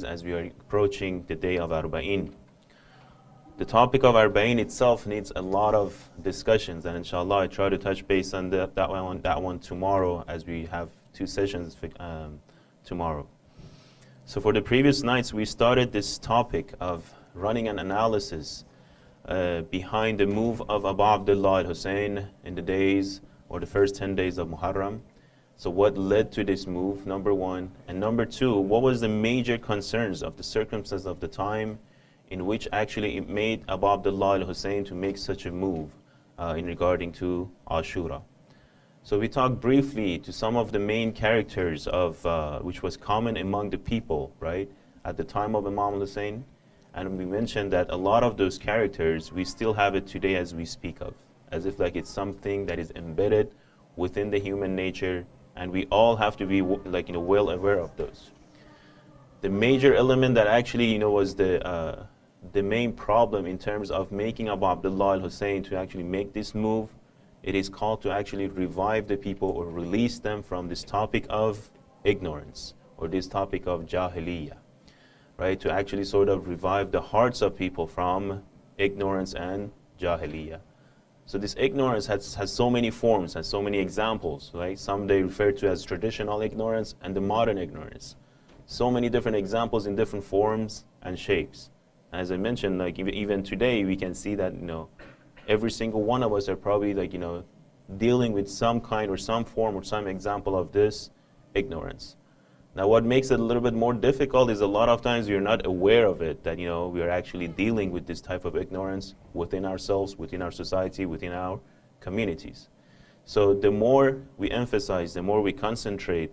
days as we are approaching the day of Arba'in. The topic of Arba'in itself needs a lot of discussions, and inshallah I try to touch base on that one tomorrow, as we have two sessions tomorrow. So for the previous nights we started this topic of running an analysis behind the move of Abu Abdullah al-Hussein in the days or the first 10 days of Muharram. So what led to this move, number one, and number two, what was the major concerns of the circumstances of the time in which actually it made Abu Abdullah al-Hussein to make such a move in regarding to Ashura. So we talked briefly to some of the main characters of which was common among the people, right, at the time of Imam al-Hussein, and we mentioned that a lot of those characters we still have it today as we speak of, as if like it's something that is embedded within the human nature, and we all have to be well aware of those. The major element that actually was the main problem in terms of making Abu Abdullah al-Hussein to actually make this move, it is called to actually revive the people or release them from this topic of ignorance or this topic of jahiliyyah, right? To actually sort of revive the hearts of people from ignorance and jahiliyyah. So this ignorance has so many forms, has so many examples, right? Some they refer to as traditional ignorance and the modern ignorance. So many different examples in different forms and shapes. As I mentioned, like even today, we can see that every single one of us are probably dealing with some kind or some form or some example of this ignorance. Now, what makes it a little bit more difficult is a lot of times we are not aware of it, that we are actually dealing with this type of ignorance within ourselves, within our society, within our communities. So the more we emphasize, the more we concentrate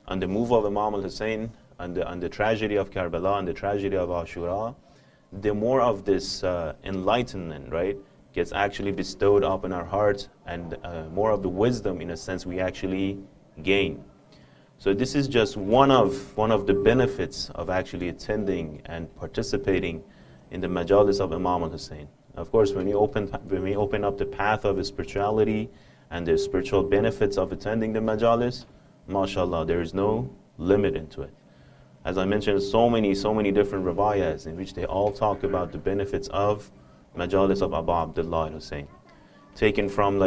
on the move of Imam al-Hussein, on the tragedy of Karbala, and the tragedy of Ashura, the more of this enlightenment, right, gets actually bestowed upon our hearts, and more of the wisdom, in a sense, we actually gain. So this is just one of the benefits of actually attending and participating in the majalis of Imam al-Hussein. Of course, when we open up the path of spirituality and the spiritual benefits of attending the majalis, mashallah, there is no limit into it. As I mentioned, so many different riwayas in which they all talk about the benefits of majalis of Abu Abdullah al-Hussein. Taken from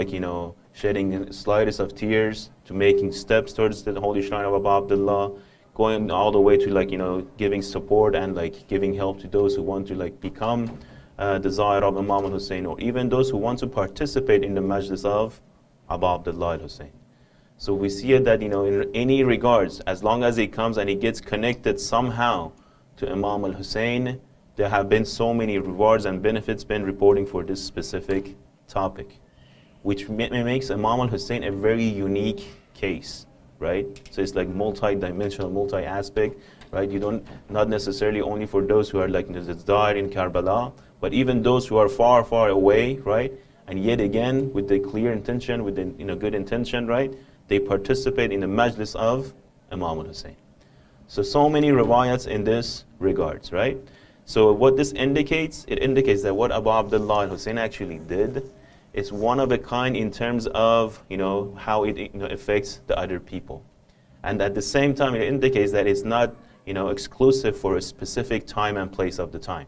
shedding slightest of tears to making steps towards the holy shrine of Abu Abdullah, going all the way to giving support and giving help to those who want to become the Zahir of Imam al-Hussein, or even those who want to participate in the majlis of Abu Abdullah al-Hussein. So we see it that in any regards, as long as it comes and it gets connected somehow to Imam al-Hussein, there have been so many rewards and benefits been reporting for this specific topic, which makes Imam al-Hussein a very unique case, right? So it's multi-dimensional, multi-aspect, right? You don't, not necessarily only for those who are died in Karbala, but even those who are far, far away, right? And yet again, with the clear intention, with the good intention, right? They participate in the majlis of Imam al-Hussein. So many riwayats in this regards, right? So what this indicates, it indicates that what Abu Abdullah al-Hussein actually did is one of a kind in terms of how it affects the other people. And at the same time, it indicates that it's not exclusive for a specific time and place of the time,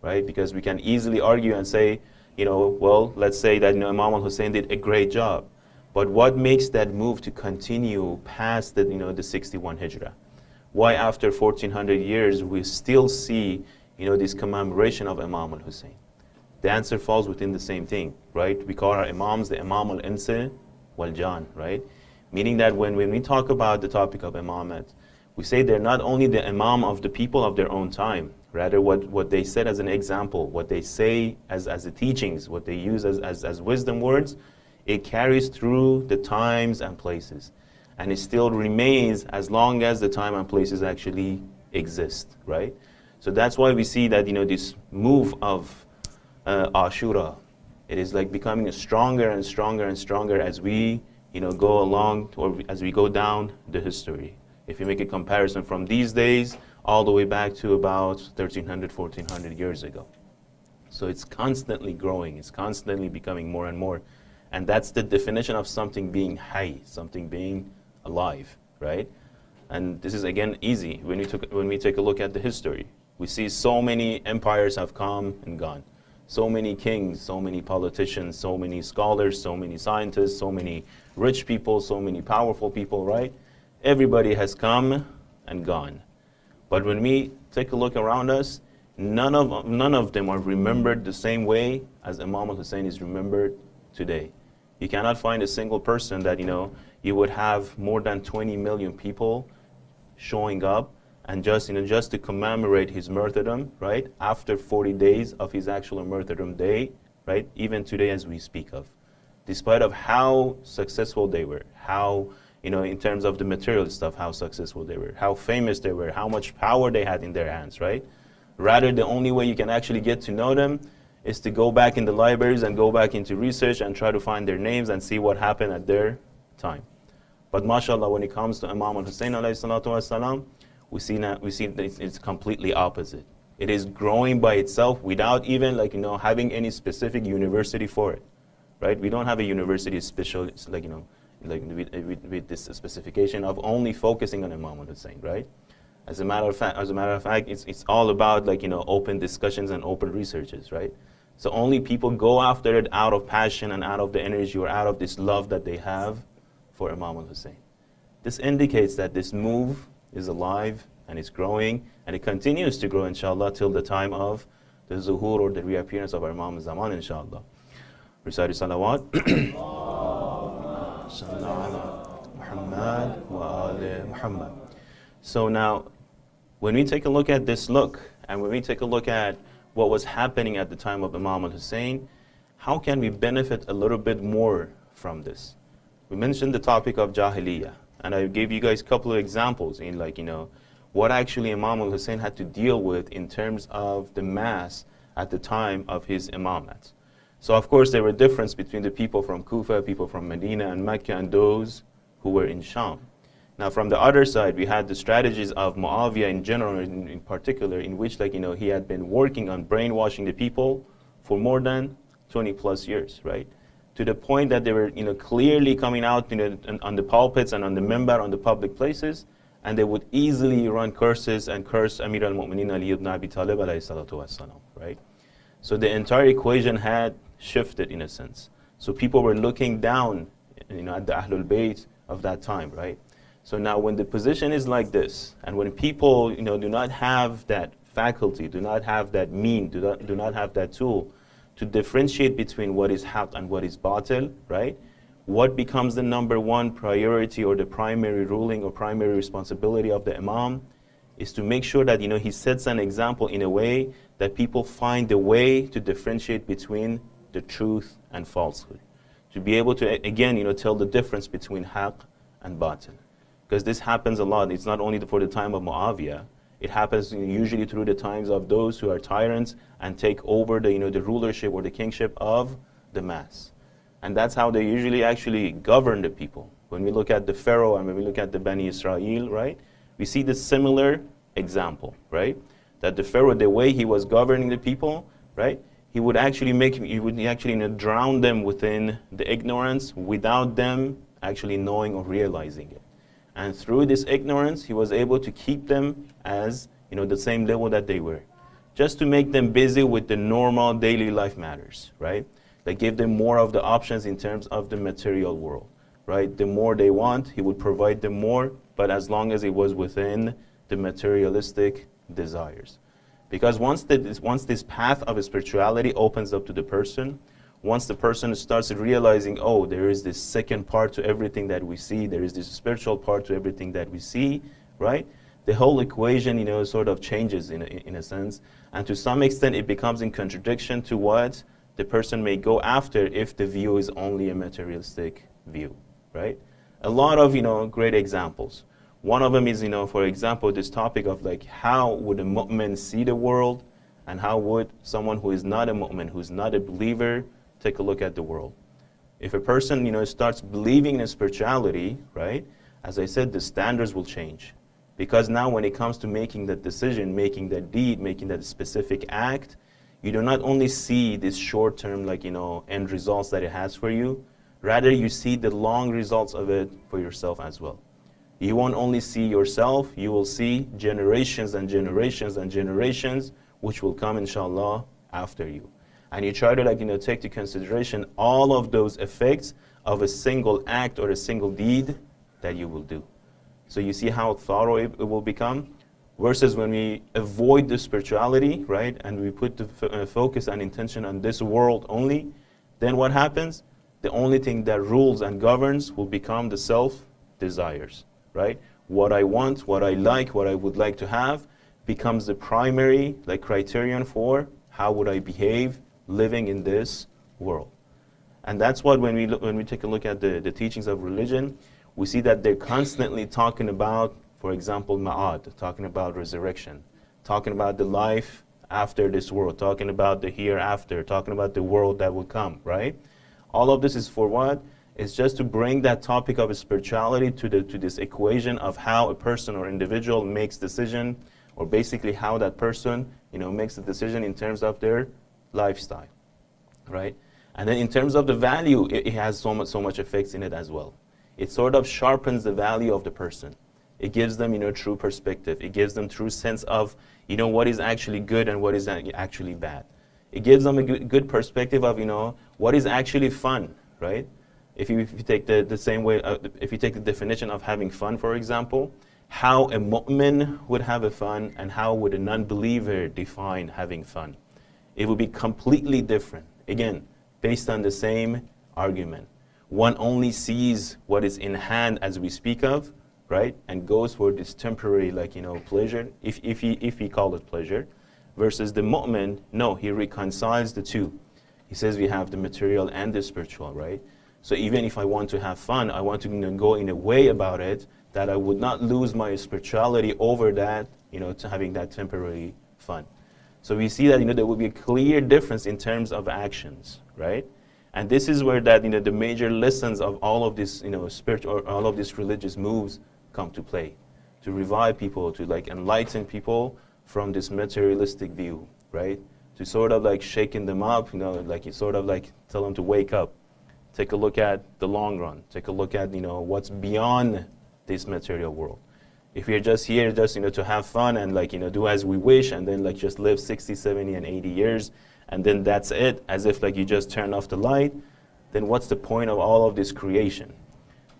right? Because we can easily argue and say, well, let's say that Imam al-Hussein did a great job. But what makes that move to continue past the 61 Hijrah? Why after 1400 years we still see this commemoration of Imam al-Hussein? The answer falls within the same thing, right? We call our Imams the Imam al-Insa wal-Jan, right? Meaning that when we talk about the topic of Imamat, we say they're not only the Imam of the people of their own time, rather what they said as an example, what they say as the teachings, what they use as wisdom words, it carries through the times and places. And it still remains as long as the time and places actually exist, right? So that's why we see that this move of Ashura, it is becoming stronger and stronger and stronger as we go along, or as we go down the history. If you make a comparison from these days all the way back to about 1300, 1400 years ago. So it's constantly growing, it's constantly becoming more and more. And that's the definition of something being hayy, something being alive, right? And this is again easy when we take a look at the history. We see so many empires have come and gone. So many kings, so many politicians, so many scholars, so many scientists, so many rich people, so many powerful people, right? Everybody has come and gone. But when we take a look around us, none of them are remembered the same way as Imam al-Hussein is remembered today. You cannot find a single person that, you would have more than 20 million people showing up and just to commemorate his martyrdom, right? After 40 days of his actual martyrdom day, right? Even today as we speak of. Despite of how successful they were, how, in terms of the material stuff, how successful they were, how famous they were, how much power they had in their hands, right? Rather, the only way you can actually get to know them is to go back in the libraries and go back into research and try to find their names and see what happened at their time. But mashallah, when it comes to Imam al-Hussein alayhi salatu wasalam, we see that it's completely opposite. It is growing by itself without even having any specific university for it, right? We don't have a university special with this specification of only focusing on Imam al-Hussein, right? As a matter of fact, it's all about open discussions and open researches, right? So only people go after it out of passion and out of the energy or out of this love that they have for Imam al-Hussein. This indicates that this move is alive and it's growing and it continues to grow, inshallah, till the time of the zuhur or the reappearance of our Imam Zaman, inshallah. Recite salawat. Muhammad wa ali Muhammad. So now, when we take a look at this and when we take a look at what was happening at the time of Imam al-Hussein, how can we benefit a little bit more from this? We mentioned the topic of Jahiliyyah, and I gave you guys a couple of examples in what actually Imam al-Hussein had to deal with in terms of the mass at the time of his imamat. So of course there were differences between the people from Kufa, people from Medina and Mecca, and those who were in Sham. Now from the other side, we had the strategies of Muawiyah in general, in particular, in which he had been working on brainwashing the people for more than 20 plus years, right? To the point that they were clearly coming out on the pulpits and on the minbar, on the public places, and they would easily run curses and curse Amir al-Mu'mineen Ali ibn Abi Talib alayhi salatu wassalam, right? So the entire equation had shifted in a sense. So people were looking down at the Ahlul Bayt of that time, right? So now when the position is like this, and when people do not have that faculty, do not have that do not have that tool to differentiate between what is haqq and what is batil, right? What becomes the number one priority or the primary ruling or primary responsibility of the imam is to make sure that he sets an example in a way that people find a way to differentiate between the truth and falsehood. To be able to, again, tell the difference between haqq and batil. Because this happens a lot. It's not only for the time of Muawiyah. It happens usually through the times of those who are tyrants and take over the rulership or the kingship of the mass. And that's how they usually actually govern the people. When we look at the Pharaoh and when we look at the Bani Israel, right, we see this similar example, right? That the Pharaoh, the way he was governing the people, right, he would actually drown them within the ignorance without them actually knowing or realizing it. And through this ignorance, he was able to keep them as the same level that they were, just to make them busy with the normal daily life matters, right? Like give them more of the options in terms of the material world, right? The more they want, he would provide them more, but as long as it was within the materialistic desires. Because once this path of spirituality opens up to the person, once the person starts realizing, oh, there is this second part to everything that we see, there is this spiritual part to everything that we see, right? The whole equation, sort of changes in a sense. And to some extent, it becomes in contradiction to what the person may go after if the view is only a materialistic view, right? A lot of, great examples. One of them is, for example, this topic of how would a mu'min see the world, and how would someone who is not a mu'min, who's not a believer, take a look at the world. If a person, starts believing in spirituality, right, as I said, the standards will change. Because now when it comes to making that decision, making that deed, making that specific act, you do not only see this short-term, end results that it has for you, rather you see the long results of it for yourself as well. You won't only see yourself, you will see generations and generations and generations which will come, inshallah, after you. And you try to take into consideration all of those effects of a single act or a single deed that you will do. So you see how thorough it will become, versus when we avoid the spirituality, right, and we put the focus and intention on this world only, then what happens? The only thing that rules and governs will become the self-desires, right? What I want, what I like, what I would like to have becomes the primary criterion for how would I behave living in this world. And that's what when we take a look at the teachings of religion, we see that they're constantly talking about, for example, ma'ad, talking about resurrection, talking about the life after this world, talking about the hereafter, talking about the world that will come, right? All of this is for what? It's just to bring that topic of spirituality to this equation of how a person or individual makes decision, or basically how that person makes a decision in terms of their lifestyle, right? And then in terms of the value, it has so much effects in it as well. It sort of sharpens the value of the person. It gives them true perspective. It gives them true sense of what is actually good and what is actually bad. It gives them a good perspective of what is actually fun, right? If you take the same way, if you take the definition of having fun, for example, how a mu'min would have a fun and how would a non-believer define having fun, it would be completely different. Again, based on the same argument. One only sees what is in hand, as we speak of, right, and goes for this temporary, pleasure, if he call it pleasure, versus the mu'min, no, he reconciles the two. He says we have the material and the spiritual, right? So even if I want to have fun, I want to go in a way about it that I would not lose my spirituality over that, to having that temporary fun. So we see that there will be a clear difference in terms of actions, right? And this is where that the major lessons of all of this spiritual or all of these religious moves come to play, to revive people, to enlighten people from this materialistic view, right? To sort of shaking them up, you sort of tell them to wake up, take a look at the long run, take a look at what's beyond this material world. If we're just here to have fun and do as we wish and then just live 60, 70 and 80 years and then that's it, as if you just turn off the light, then what's the point of all of this creation?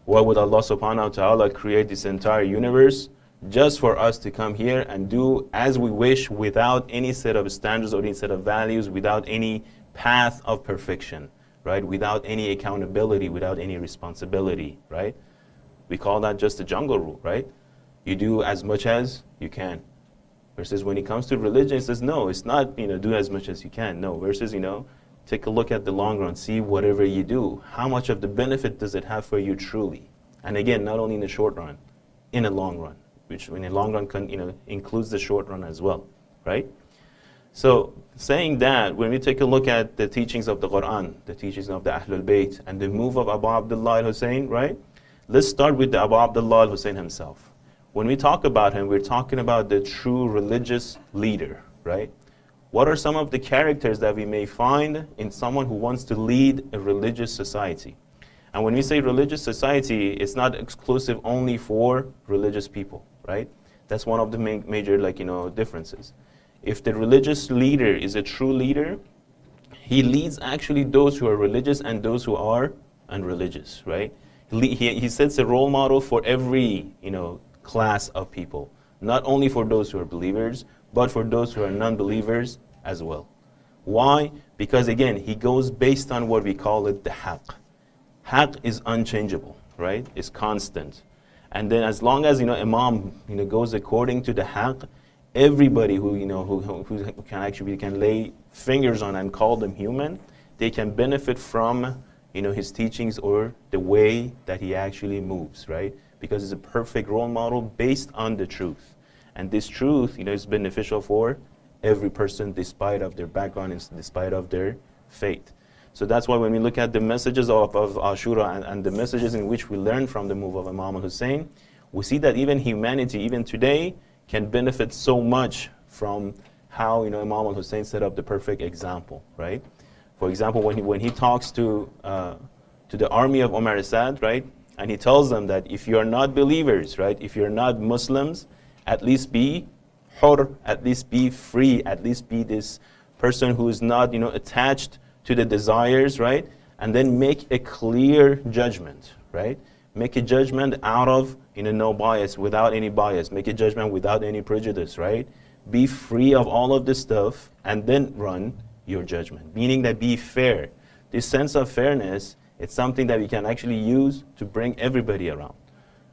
Why would Allah subhanahu wa ta'ala create this entire universe just for us to come here and do as we wish without any set of standards or any set of values, without any path of perfection, right? Without any accountability, without any responsibility, right? We call that just the jungle rule, right? You do as much as you can. Versus when it comes to religion, it says, no, it's not, do as much as you can. No, versus, take a look at the long run, see whatever you do, how much of the benefit does it have for you truly? And again, not only in the short run, in the long run, which in the long run includes the short run as well, right? So saying that, when we take a look at the teachings of the Quran, the teachings of the Ahlul Bayt, and the move of Abu Abdullah al-Hussein, right? Let's start with the Abu Abdullah al-Hussein himself. When we talk about him, we're talking about the true religious leader, right? What are some of the characters that we may find in someone who wants to lead a religious society? And when we say religious society, it's not exclusive only for religious people, right? That's one of the major differences. If the religious leader is a true leader, he leads actually those who are religious and those who are unreligious, right? He sets a role model for every class of people, not only for those who are believers, but for those who are non-believers as well. Why? Because again, he goes based on what we call it the haqq. Haqq is unchangeable, right? It's constant. And then as long as Imam goes according to the haqq, everybody who can lay fingers on and call them human, they can benefit from his teachings or the way that he actually moves, right? Because it's a perfect role model based on the truth. And this truth, is beneficial for every person despite of their background and despite of their faith. So that's why when we look at the messages of Ashura and the messages in which we learn from the move of Imam al-Hussein, we see that even humanity, even today, can benefit so much from how Imam al-Hussein set up the perfect example, right? For example, when he talks to the army of Umar Assad, right? And he tells them that if you're not believers, right, if you're not Muslims, at least be hur, at least be free, at least be this person who is not, attached to the desires, right? And then make a clear judgment, right? Make a judgment out of, no bias, without any bias. Make a judgment without any prejudice, right? Be free of all of this stuff and then run your judgment. Meaning that be fair. This sense of fairness, it's something that we can actually use to bring everybody around.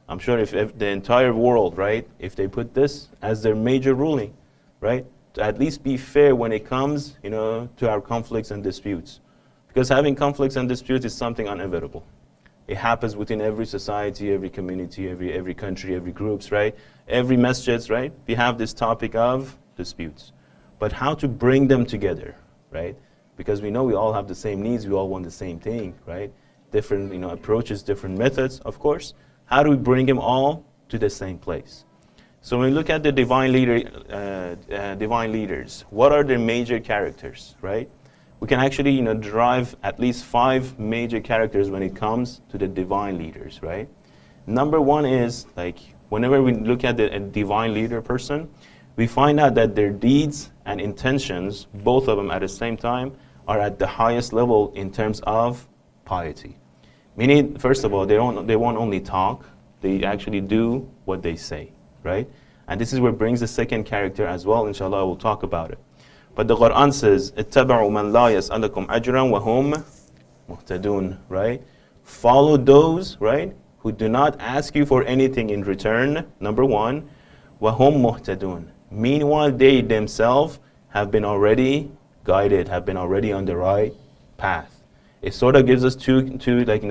I'm sure if the entire world, right, if they put this as their major ruling, right, to at least be fair when it comes, to our conflicts and disputes. Because having conflicts and disputes is something inevitable. It happens within every society, every community, every country, every groups, right? Every masjids, right? We have this topic of disputes. But how to bring them together, right? Because we know we all have the same needs, we all want the same thing, right? Different, approaches, different methods, of course. How do we bring them all to the same place? So when we look at the divine leaders, what are their major characters, right? We can actually, derive at least 5 major characters when it comes to the divine leaders, right? Number one is, like, whenever we look at a divine leader person, we find out that their deeds and intentions, both of them at the same time, are at the highest level in terms of piety. Meaning, first of all, they won't only talk, they actually do what they say, right? And this is where it brings the second character as well. Inshallah, we'll talk about it. But the Quran says, اتَّبَعُوا مَنْ لَا يَسْأَلَكُمْ أَجْرًا وَهُمْ مُهْتَدُونَ, right? Follow those, right, who do not ask you for anything in return, number one, وَهُمْ مُهْتَدُونَ. Meanwhile, they themselves have been already guided, have been already on the right path. It sort of gives us two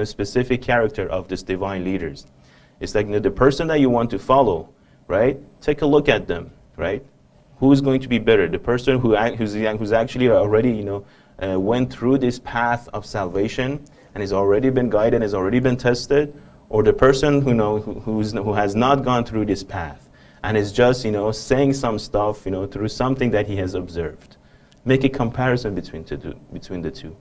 specific character of these divine leaders. It's like, the person that you want to follow, right? Take a look at them, right? Who's going to be better? The person who's actually already, went through this path of salvation and has already been guided, has already been tested, or the person who has not gone through this path and is just, saying some stuff, through something that he has observed. Make a comparison between the two,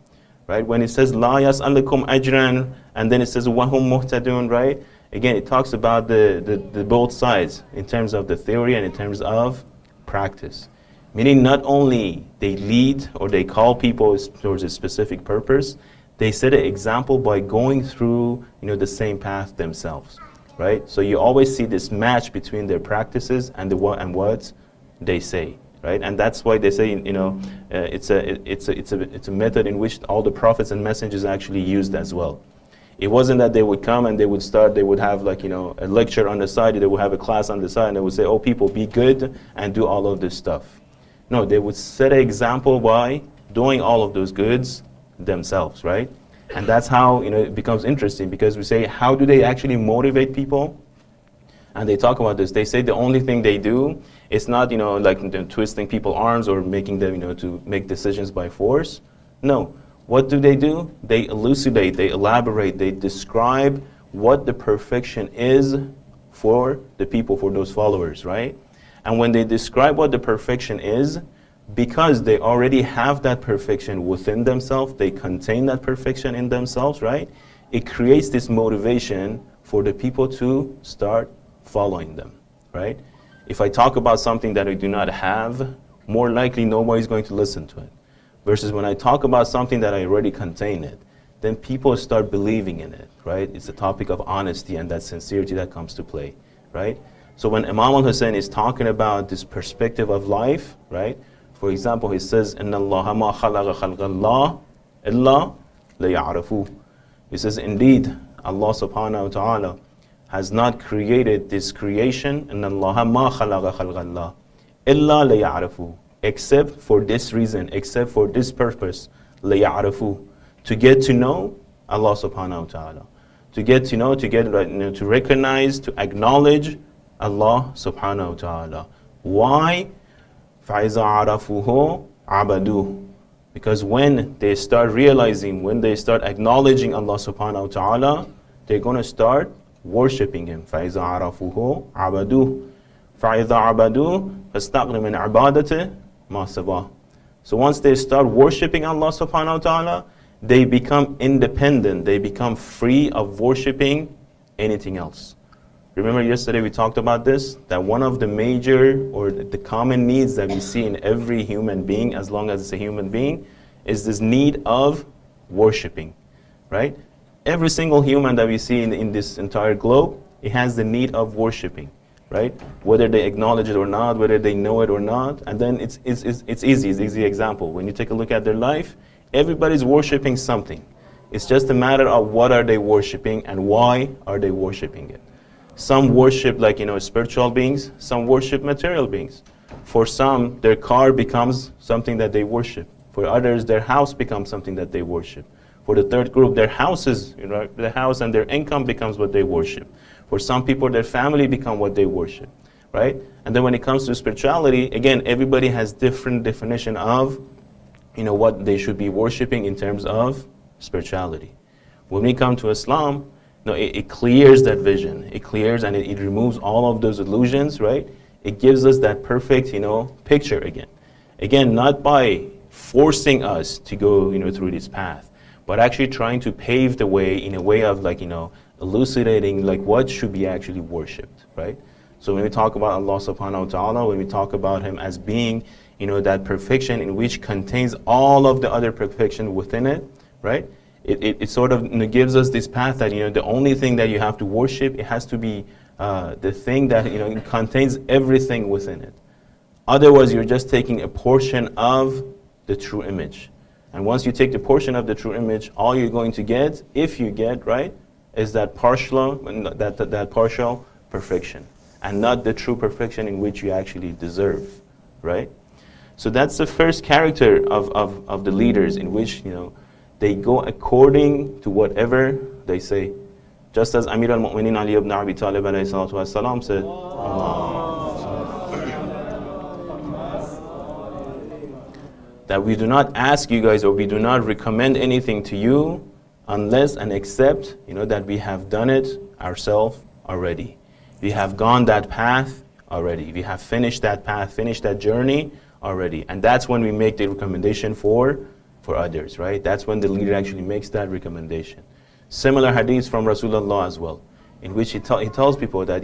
right? When it says la yas'alukum ajran, and then it says wahum muhtadun, right? Again, it talks about the both sides in terms of the theory and in terms of practice. Meaning not only they lead or they call people towards a specific purpose, they set an example by going through the same path themselves, right? So you always see this match between their practices and what they say, right? And that's why they say it's a method in which all the prophets and messengers actually used as well. It wasn't that they would come and they would have a lecture on the side, they would have a class on the side, and they would say, oh, people, be good and do all of this stuff. No, they would set an example by doing all of those goods themselves, right? And that's how it becomes interesting, because we say, how do they actually motivate people? And they talk about this. They say the only thing they do is not twisting people's arms or making them to make decisions by force. No. What do? They elucidate, they elaborate, they describe what the perfection is for the people, for those followers, right? And when they describe what the perfection is, because they already have that perfection within themselves, they contain that perfection in themselves, right? It creates this motivation for the people to start following them, right? If I talk about something that I do not have, more likely nobody's going to listen to it. Versus when I talk about something that I already contain it, then people start believing in it, right? It's a topic of honesty and that sincerity that comes to play, right? So when Imam al-Hussein is talking about this perspective of life, right? For example, he says, إِنَّ اللَّهَ مَا خَلَقَ خَلْقَ اللَّهِ إِلَّا لِيَعْرَفُوهُ. He says, indeed, Allah subhanahu wa ta'ala has not created this creation, إِنَّ اللَّهَ مَا خَلَقَ خَلْقَ اللَّهِ إِلَّا لِيَعْرَفُوهُ. Except for this reason, except for this purpose, لِيَعْرَفُوهُ. To get to know Allah subhanahu wa ta'ala. To get to know, to recognize, to acknowledge Allah subhanahu wa ta'ala. Why? فَإِذَا عَرَفُوهُ عَبَدُوهُ. Because when they start realizing, when they start acknowledging Allah subhanahu wa ta'ala, they're going to start worshipping Him. فَإِذَا عَرَفُوهُ عَبَدُوهُ. فَإِذَا عَبَدُوهُ فَاسْتَقْنِ مِنْ عِبَادَتِهِ مَا سَوَاهُ. So once they start worshipping Allah subhanahu wa ta'ala, they become independent, they become free of worshipping anything else. Remember yesterday we talked about this, that one of the major or the common needs that we see in every human being, as long as it's a human being, is this need of worshiping, right? Every single human that we see in this entire globe, it has the need of worshiping, right? Whether they acknowledge it or not, whether they know it or not. And then it's easy example. When you take a look at their life, everybody's worshiping something. It's just a matter of what are they worshiping and why are they worshiping it. Some worship spiritual beings, some worship material beings. For some, their car becomes something that they worship. For others, their house becomes something that they worship. For the third group, their houses, the house and their income becomes what they worship. For some people, their family become what they worship, right? And then when it comes to spirituality, again, everybody has different definition of, what they should be worshiping in terms of spirituality. When we come to Islam, it clears that vision. It clears and it removes all of those illusions, right? It gives us that perfect, picture again. Again, not by forcing us to go, through this path, but actually trying to pave the way in a way of elucidating what should be actually worshipped, right? So when we talk about Allah subhanahu wa ta'ala, when we talk about Him as being, that perfection in which contains all of the other perfection within it, right? It sort of gives us this path that, the only thing that you have to worship, it has to be the thing that, it contains everything within it. Otherwise, you're just taking a portion of the true image. And once you take the portion of the true image, all you're going to get, if you get, right, is that partial perfection, and not the true perfection in which you actually deserve, right? So that's the first character of the leaders, in which, they go according to whatever they say. Just as Amir al-Mu'minin Ali ibn Abi Talib alayhi salatu wasalam said, that we do not ask you guys, or we do not recommend anything to you unless and except, that we have done it ourselves already. We have gone that path already. We have finished that path, finished that journey already. And that's when we make the recommendation for others, right? That's when the leader actually makes that recommendation. Similar hadiths from Rasulullah as well, in which he tells people that,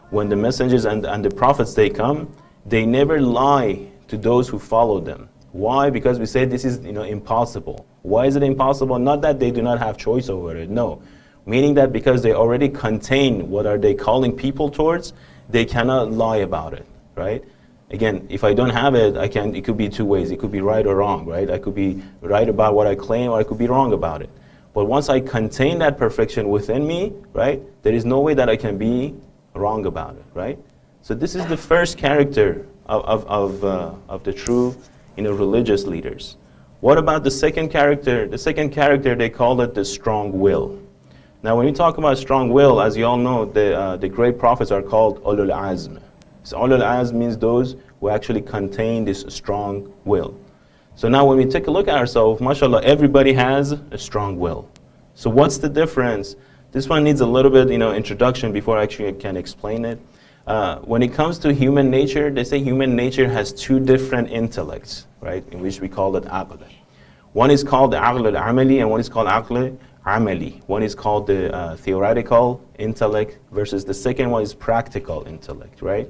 when the messengers and the prophets, they come, they never lie to those who follow them. Why? Because we say this is, impossible. Why is it impossible? Not that they do not have choice over it, no. Meaning that because they already contain what are they calling people towards, they cannot lie about it, right? Again, if I don't have it, it could be two ways. It could be right or wrong, right? I could be right about what I claim, or I could be wrong about it. But once I contain that perfection within me, right, there is no way that I can be wrong about it, right? So this is the first character of the true, religious leaders. What about the second character? The second character, they call it the strong will. Now, when we talk about strong will, as you all know, the great prophets are called ulul azm. So ulul azm means those who actually contain this strong will. So now when we take a look at ourselves, mashallah, everybody has a strong will. So what's the difference? This one needs a little bit, introduction before I actually can explain it. When it comes to human nature, they say human nature has two different intellects, right? In which we call it aql. One is called the aql al-amali, and one is called aql amali. One is called the theoretical intellect, versus the second one is practical intellect, right?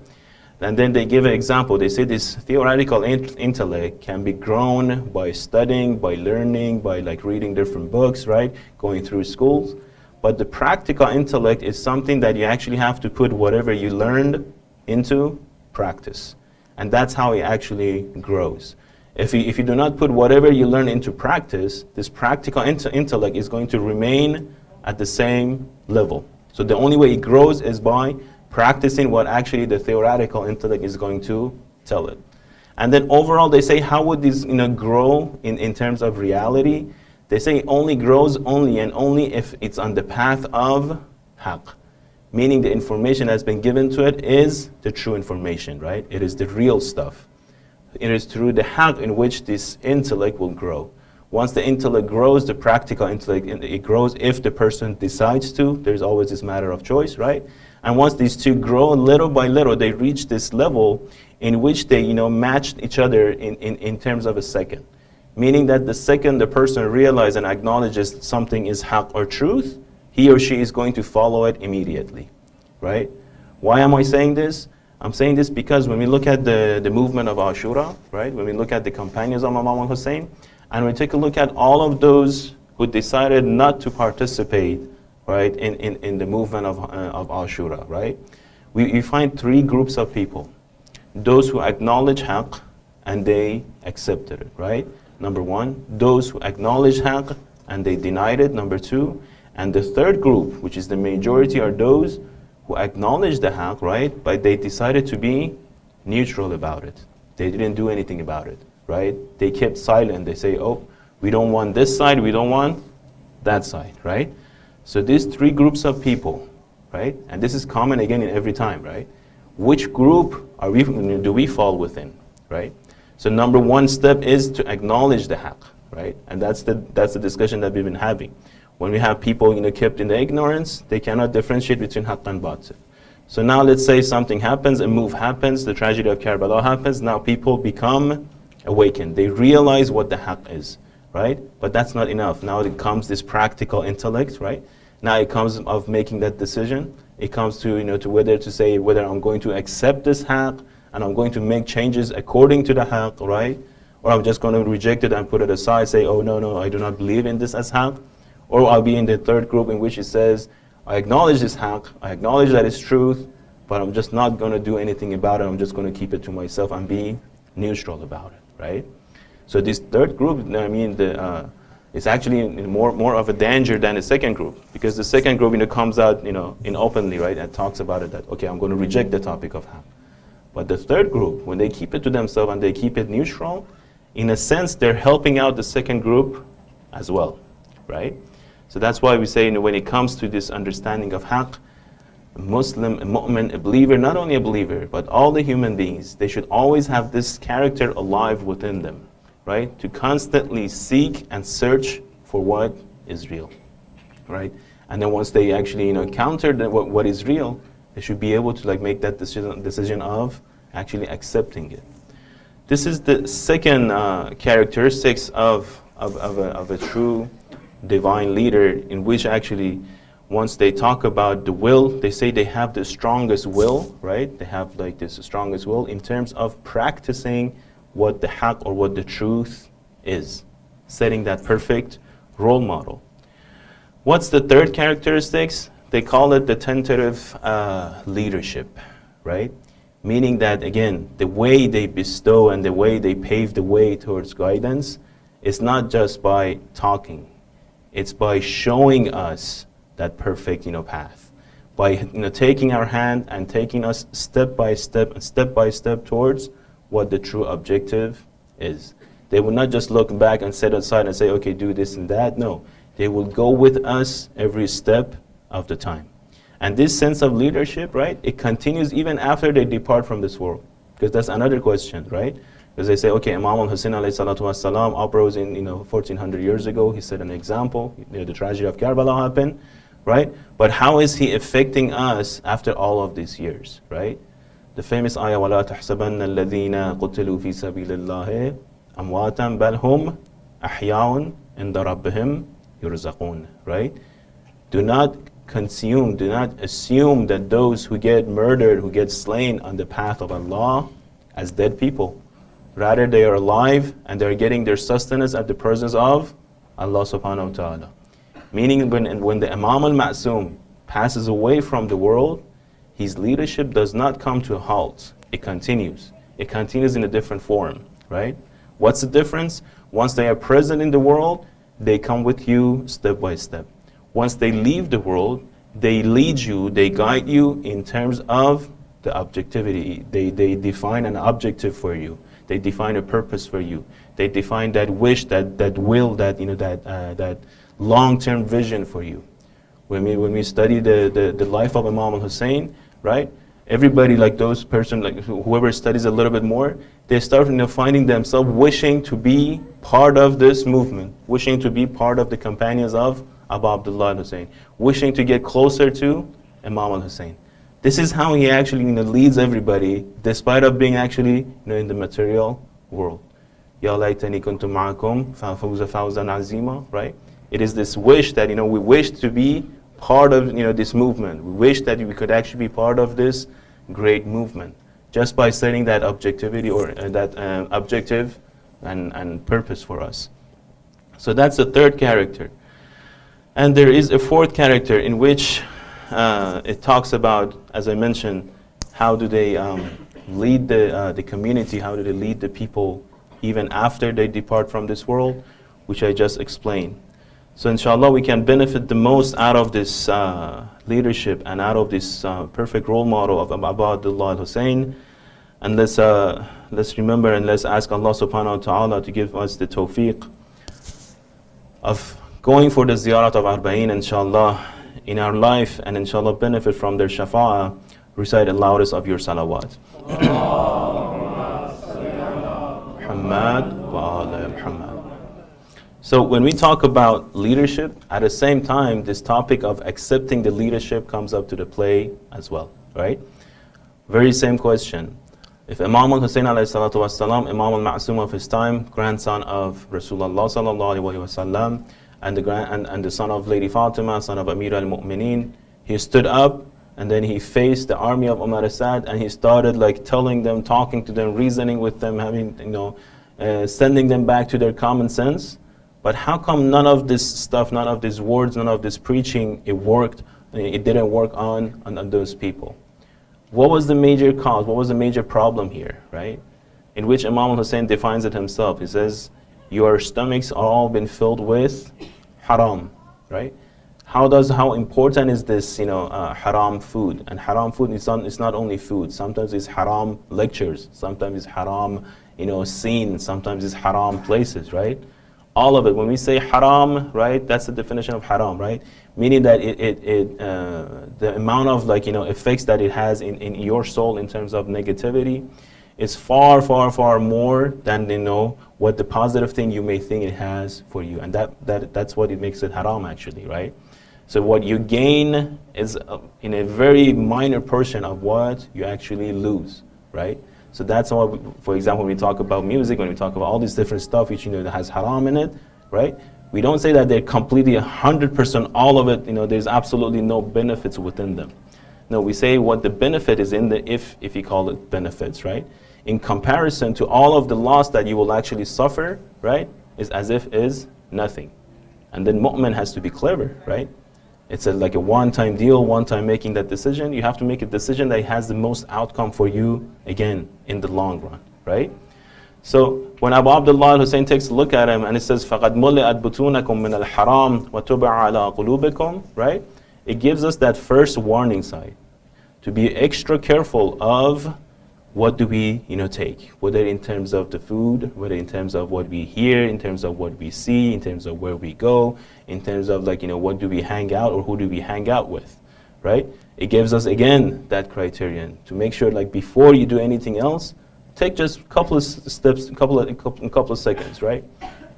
And then they give an example. They say this theoretical intellect can be grown by studying, by learning, by reading different books, right? Going through schools. But the practical intellect is something that you actually have to put whatever you learned into practice. And that's how it actually grows. If you do not put whatever you learn into practice, this practical intellect is going to remain at the same level. So the only way it grows is by practicing what actually the theoretical intellect is going to tell it. And then overall, they say, how would this grow in terms of reality? They say it only grows only if it's on the path of haqq, meaning the information that's been given to it is the true information, right? It is the real stuff. It is through the haqq in which this intellect will grow. Once the intellect grows, the practical intellect, it grows if the person decides to. There's always this matter of choice, right? And once these two grow little by little, they reach this level in which they match each other in terms of a second. Meaning that the second the person realizes and acknowledges something is haqq or truth, he or she is going to follow it immediately, right? Why am I saying this? I'm saying this because when we look at the movement of Ashura, right? When we look at the companions of Imam al-Hussein, and we take a look at all of those who decided not to participate, right, in the movement of Ashura, right? We find three groups of people. Those who acknowledge haqq and they accepted it, right? Number one, those who acknowledge haqq and they denied it, number two. And the third group, which is the majority, are those who acknowledge the haqq, right? But they decided to be neutral about it. They didn't do anything about it, right? They kept silent. They say, oh, we don't want this side, we don't want that side, right? So these three groups of people, right? And this is common again in every time, right? Which group do we fall within, right? So number one step is to acknowledge the haqq, right? And that's the discussion that we've been having. When we have people kept in the ignorance, they cannot differentiate between haqq and batil. So now let's say something happens, a move happens, the tragedy of Karbala happens, now people become awakened. They realize what the haqq is, right? But that's not enough. Now it comes this practical intellect, right? Now it comes of making that decision. It comes to, to whether I'm going to accept this haqq and I'm going to make changes according to the haqq, right? Or I'm just going to reject it and put it aside, say, oh, no, I do not believe in this as haqq. Or I'll be in the third group in which it says, I acknowledge this haqq, I acknowledge that it's truth, but I'm just not going to do anything about it. I'm just going to keep it to myself and be neutral about it, right? So this third group, it's actually more of a danger than the second group, because the second group comes out in openly, right, and talks about it that, okay, I'm going to reject the topic of haqq. But the third group, when they keep it to themselves and they keep it neutral, in a sense, they're helping out the second group as well, right? So that's why we say, when it comes to this understanding of haqq, a Muslim, a mu'min, a believer, not only a believer, but all the human beings, they should always have this character alive within them, right? To constantly seek and search for what is real, right? And then once they actually encounter what is real, they should be able to make that decision of actually accepting it. This is the second characteristics of a true divine leader, in which actually once they talk about the will, they say they have the strongest will, right? They have this strongest will in terms of practicing what the haqq or what the truth is, setting that perfect role model. What's the third characteristics? They call it the tentative leadership, right? Meaning that, again, the way they bestow and the way they pave the way towards guidance is not just by talking. It's by showing us that perfect, path. By, taking our hand and taking us step by step towards what the true objective is. They will not just look back and set aside and say, okay, do this and that. No, they will go with us every step of the time. And this sense of leadership, right, it continues even after they depart from this world. Because that's another question, right? Because they say, okay, Imam al-Hussein alayhi salatu wasalam uprose in 1400 years ago. He set an example. The tragedy of Karbala happened, right? But how is he affecting us after all of these years, right? The famous ayah, وَلَا تَحْسَبَنَّ الَّذِينَ قُتِلُوا فِي سَبِيلِ اللَّهِ أَمْوَاتًا بَلْ هُمْ أَحْيَاءٌ عِنْدَ رَبِّهِمْ يُرْزَقُونَ, right? Do not assume that those who get murdered, who get slain on the path of Allah as dead people. Rather, they are alive and they are getting their sustenance at the presence of Allah subhanahu wa ta'ala. Meaning when the Imam al-Ma'soom passes away from the world, his leadership does not come to a halt. It continues. It continues in a different form, right? What's the difference? Once they are present in the world, they come with you step by step. Once they leave the world, they lead you, they guide you in terms of the objectivity. They define an objective for you. They define a purpose for you. They define that wish, that will, that long-term vision for you. When we study the life of Imam al-Hussein, right? Everybody, those person, whoever studies a little bit more, they start finding themselves wishing to be part of this movement, wishing to be part of the companions of Abu Abdullah al-Hussein, wishing to get closer to Imam al-Hussein. This is how he actually leads everybody, despite of being actually in the material world. Ya laytani kuntu ma'akum fa'fuza fawzan azima, right? It is this wish that we wish to be part of this movement. We wish that we could actually be part of this great movement just by setting that objectivity or that objective and purpose for us. So that's the third character. And there is a fourth character in which it talks about, as I mentioned, how do they lead the community, how do they lead the people even after they depart from this world, which I just explained. So inshallah we can benefit the most out of this leadership and out of this perfect role model of Abdullah al-Hussein. And let's remember and let's ask Allah subhanahu wa ta'ala to give us the tawfiq of going for the ziyarat of Arba'in inshallah in our life, and inshallah benefit from their shafa'ah. Recite the loudest of your salawat. Muhammad wa ala Muhammad. So when we talk about leadership, at the same time, this topic of accepting the leadership comes up to the play as well, right? Very same question. If Imam al-Hussein alayhi salatu wasalam, Imam al-Ma'sum of his time, grandson of Rasulullah sallallahu alayhi wa sallam, and the son of Lady Fatima, son of Amir al-Mu'mineen, he stood up and then he faced the army of Umar Assad and he started like telling them, talking to them, reasoning with them, having, sending them back to their common sense. But how come none of this stuff, none of these words, none of this preaching, it worked, it didn't work on those people? What was the major cause? What was the major problem here, right? In which Imam al-Hussein defines it himself. He says, your stomachs are all been filled with haram, right? How important is this, haram food? And haram food is not only food. Sometimes it's haram lectures. Sometimes it's haram, scenes. Sometimes it's haram places, right? All of it. When we say haram, right, that's the definition of haram, right? Meaning that the amount of effects that it has in your soul in terms of negativity is far, far, far more than what the positive thing you may think it has for you, and that's what it makes it haram actually, right? So what you gain is in a very minor portion of what you actually lose, right? So that's why, for example, when we talk about music, when we talk about all this different stuff which that has haram in it, right? We don't say that they're completely 100% all of it, there's absolutely no benefits within them. No, we say what the benefit is in the if you call it benefits, right? In comparison to all of the loss that you will actually suffer, right? Is as if is nothing. And then mu'min has to be clever, right? It's like a one-time deal, one-time making that decision. You have to make a decision that has the most outcome for you, again, in the long run, right? So when Abu Abdullah al-Hussein takes a look at him and it says, فَقَدْ مُلِئَتْ بُطُونَكُم مِّنَ الْحَرَامِ وَتُبَعَ عَلَىٰ قُلُوبِكُم, right? It gives us that first warning sign to be extra careful of what do we take, whether in terms of the food, whether in terms of what we hear, in terms of what we see, in terms of where we go, in terms of what do we hang out or who do we hang out with, right? It gives us again that criterion to make sure before you do anything else, take just a couple of steps, a couple of seconds, right?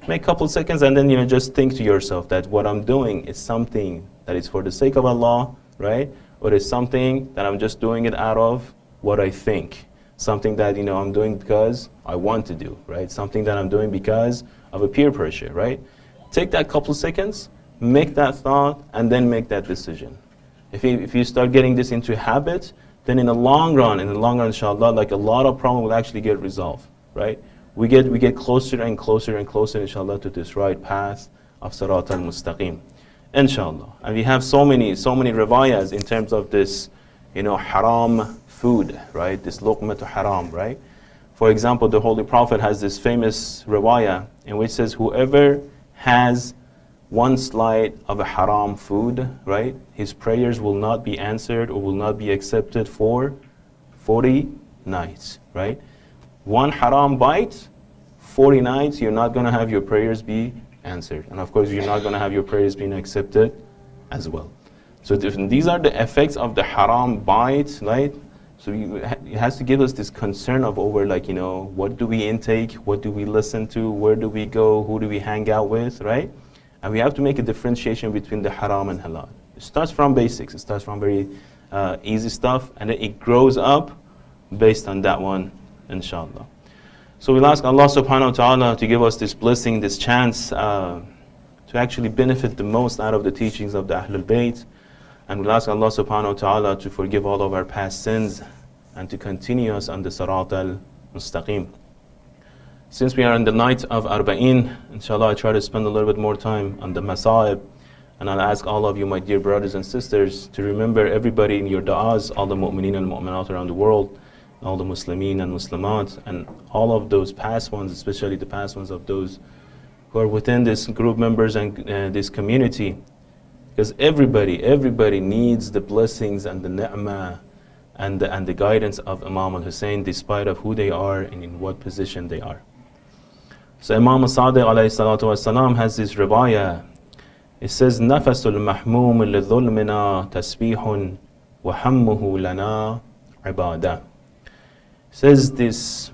Make a couple of seconds and then just think to yourself that what I'm doing is something that is for the sake of Allah, right? Or is something that I'm just doing it out of what I think. Something that I'm doing because I want to do, right? Something that I'm doing because of a peer pressure, right? Take that couple of seconds, make that thought, and then make that decision. If you start getting this into habit, then in the long run, inshallah, a lot of problems will actually get resolved, right? We get closer and closer and closer, inshallah, to this right path of Sirat al-Mustaqim, inshallah. And we have so many riwayas in terms of this, haram food, right? This luqmatu haram, right? For example, the Holy Prophet has this famous riwayah in which says, whoever has one slide of a haram food, right? His prayers will not be answered or will not be accepted for 40 nights, right? One haram bite, 40 nights, you're not going to have your prayers be answered. And of course, you're not going to have your prayers being accepted as well. So these are the effects of the haram bite, right? So it has to give us this concern of over what do we intake, what do we listen to, where do we go, who do we hang out with, right? And we have to make a differentiation between the haram and halal. It starts from basics, it starts from very easy stuff, and then it grows up based on that one, inshallah. So we'll ask Allah subhanahu wa ta'ala to give us this blessing, this chance to actually benefit the most out of the teachings of the Ahlul Bayt. And we'll ask Allah subhanahu wa ta'ala to forgive all of our past sins and to continue us on the Sirat al-Mustaqim. Since we are in the night of Arba'in, inshallah I try to spend a little bit more time on the Masa'ib. And I'll ask all of you, my dear brothers and sisters, to remember everybody in your da'as, all the mu'mineen and mu'minat around the world, all the Muslimeen and Muslimat, and all of those past ones, especially the past ones of those who are within this group members and this community. Because everybody needs the blessings and the ni'mah and the guidance of Imam al-Hussein, despite of who they are and in what position they are. So Imam al-Sadiq alayhi salatu wasalam has this riwayah. It says, نَفَسُ الْمَحْمُومِ لِظُلْمِنَا تَسْبِيحٌ وَحَمُّهُ لَنَا عِبَادَةٌ. It says this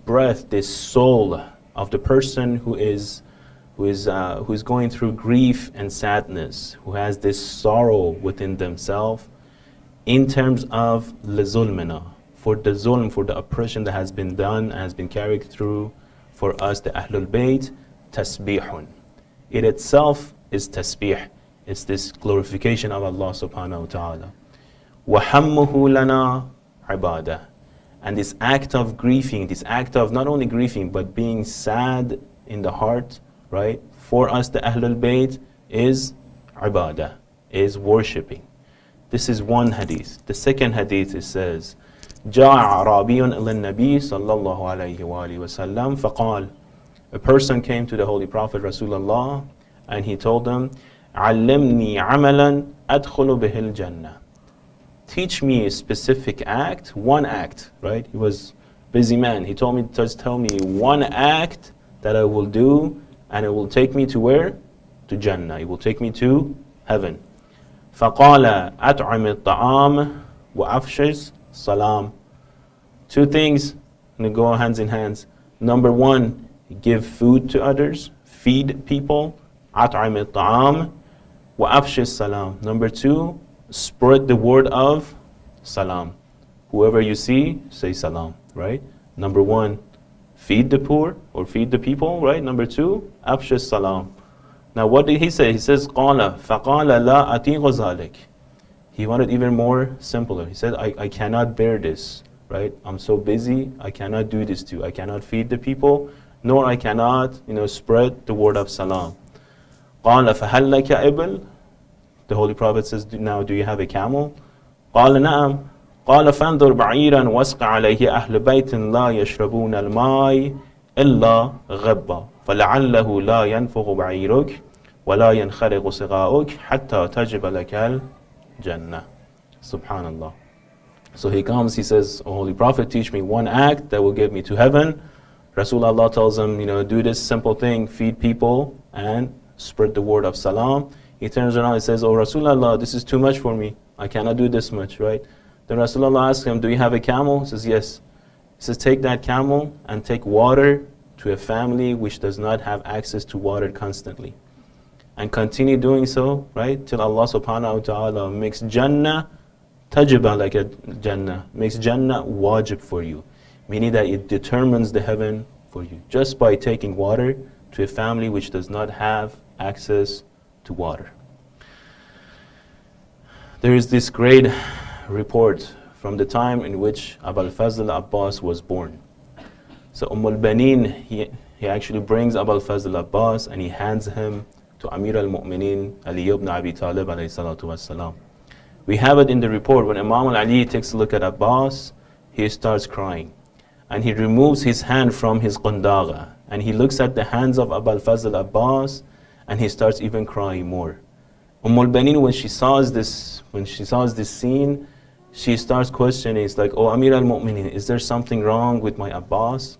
breath, this soul of the person who is going through grief and sadness, who has this sorrow within themselves, in terms of لِظُلْمِنَا, for the zulm, for the oppression that has been done and has been carried through for us, the Ahlul Bayt, tasbihun. It itself is tasbih. It's this glorification of Allah subhanahu wa ta'ala. وَحَمُّهُ لَنَا عِبَادَةٌ. And this act of grieving, this act of not only grieving, but being sad in the heart, right? For us, the Ahlul Bayt, is ibadah, is worshipping. This is one hadith. The second hadith, it says, جاء عربي إلى النبي صلى الله عليه وآله وسلم فقال. A person came to the Holy Prophet Rasulullah and he told him, علمني عملا أدخل به الجنة. Teach me a specific act, one act, right? He was a busy man. He told me, just tell me one act that I will do and it will take me to where? To Jannah. It will take me to heaven. فقال أطعم الطعام وأفشِ السلام. Two things and go hands in hands. Number one, give food to others, feed people. أطعم الطعام وأفشِ السلام. Number two, spread the word of salam. Whoever you see, say salam, right? Number one, feed the poor or feed the people, right? Number two, أفشِ السلام. Now what did he say? He says, قال فقال لا أطيق ذلك. He wanted even more simpler. He said, I cannot bear this, right? I'm so busy, I cannot do this too. I cannot feed the people, nor I cannot, spread the word of salam. قال فهل لك إبل? The Holy Prophet says, now do you have a camel? قال نعم. قال فانظر بعيرا واسق عليه أهل بيت لا يشربون الماء إلا غبا فلعله لا ينفق بعيرك ولا ينخرق سقاؤك حتى تجب لك الجنة. Subhanallah. So he comes, he says, O Holy Prophet, teach me one act that will get me to heaven. Rasulullah tells him, do this simple thing, feed people and spread the word of salam. He turns around and says, Oh Rasulullah, this is too much for me. I cannot do this much, right? Then Rasulullah asks him, do you have a camel? He says, yes. He says, take that camel and take water to a family which does not have access to water constantly. And continue doing so, right? Till Allah subhanahu wa ta'ala makes Jannah tajiba like a Jannah. Makes Jannah wajib for you. Meaning that it determines the heaven for you. Just by taking water to a family which does not have access to water. There is this great report from the time in which Abul Fazl Abbas was born. So al-Banin, he actually brings Abul Fazl Abbas and he hands him to Amir al-Mu'mineen Ali ibn Abi Talib alayhi salatu wassalam. We have it in the report when Imam al-Ali takes a look at Abbas, he starts crying. And he removes his hand from his qundaga and he looks at the hands of Abul Fazl Abbas and he starts even crying more. Banin, when she saws this scene, she starts questioning. It's like, oh Amir al-Mu'mineen, is there something wrong with my Abbas?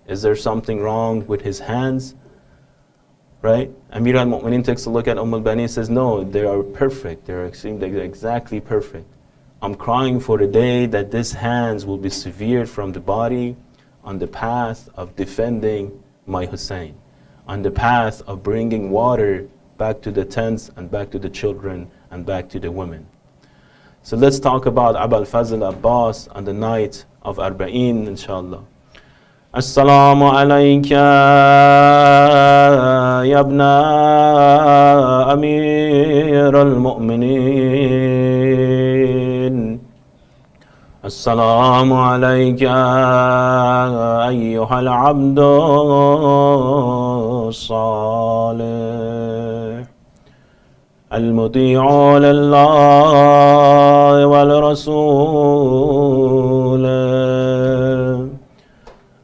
Is there something wrong with his hands? Right? Amir al-Mu'mineen takes a look at Banin and says, no, they are perfect. They're exactly perfect. I'm crying for the day that these hands will be severed from the body on the path of defending my Hussein, on the path of bringing water back to the tents and back to the children and back to the women. So let's talk about Abul Fazl Abbas on the night of Arba'in, inshallah. السلام عليك يا ابن أمير المؤمنين. السلام عليك أيها العبد الصالح المطيع لله والرسول.